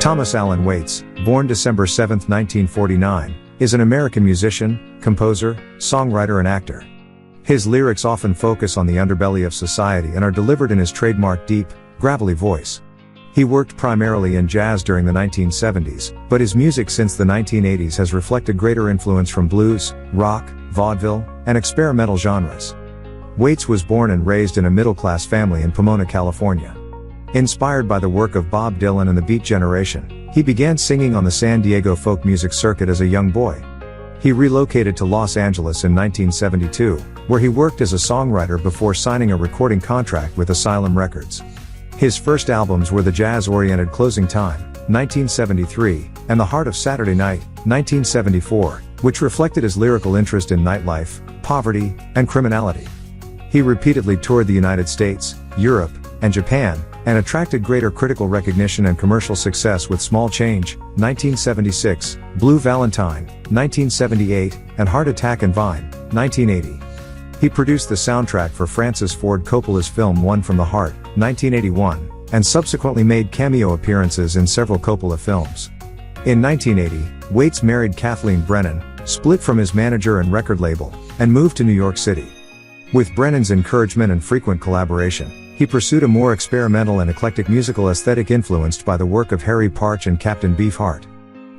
Thomas Allen Waits, born December 7, 1949, is an American musician, composer, songwriter and actor. His lyrics often focus on the underbelly of society and are delivered in his trademark deep, gravelly voice. He worked primarily in jazz during the 1970s, but his music since the 1980s has reflected greater influence from blues, rock, vaudeville, and experimental genres. Waits was born and raised in a middle-class family in Pomona, California. Inspired by the work of Bob Dylan and the Beat Generation, he began singing on the San Diego folk music circuit as a young boy. He relocated to Los Angeles in 1972, where he worked as a songwriter before signing a recording contract with Asylum Records. His first albums were the jazz-oriented Closing Time, 1973, and The Heart of Saturday Night, 1974, which reflected his lyrical interest in nightlife, poverty, and criminality. He repeatedly toured the United States, Europe, and Japan, and attracted greater critical recognition and commercial success with Small Change, 1976, Blue Valentine, 1978, and Heart Attack and Vine, 1980. He produced the soundtrack for Francis Ford Coppola's film One from the Heart, 1981, and subsequently made cameo appearances in several Coppola films. In 1980, Waits married Kathleen Brennan, split from his manager and record label, and moved to New York City. With Brennan's encouragement and frequent collaboration, he pursued a more experimental and eclectic musical aesthetic influenced by the work of Harry Partch and Captain Beefheart.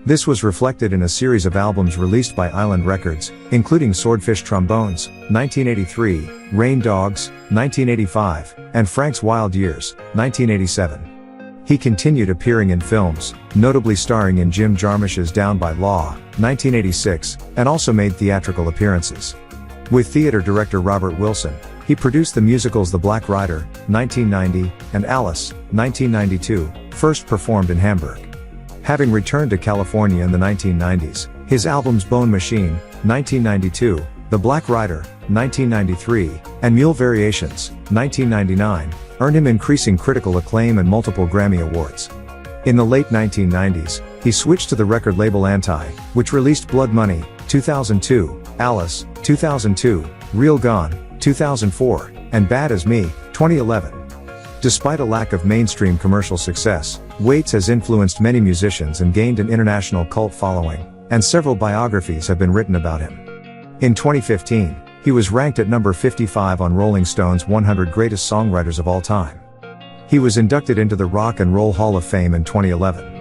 This was reflected in a series of albums released by Island Records, including Swordfish Trombones, 1983, Rain Dogs, 1985, and Frank's Wild Years, 1987. He continued appearing in films, notably starring in Jim Jarmusch's Down by Law, 1986, and also made theatrical appearances. With theater director Robert Wilson, he produced the musicals The Black Rider, 1990, and Alice, 1992, first performed in Hamburg. Having returned to California in the 1990s, his albums Bone Machine, 1992, The Black Rider, 1993, and Mule Variations, 1999, earned him increasing critical acclaim and multiple Grammy Awards. In the late 1990s, he switched to the record label Anti, which released Blood Money, 2002, Alice, 2002, Real Gone, 2004, and Bad As Me, 2011. Despite a lack of mainstream commercial success, Waits has influenced many musicians and gained an international cult following, and several biographies have been written about him. In 2015, he was ranked at number 55 on Rolling Stone's 100 Greatest Songwriters of All Time. He was inducted into the Rock and Roll Hall of Fame in 2011.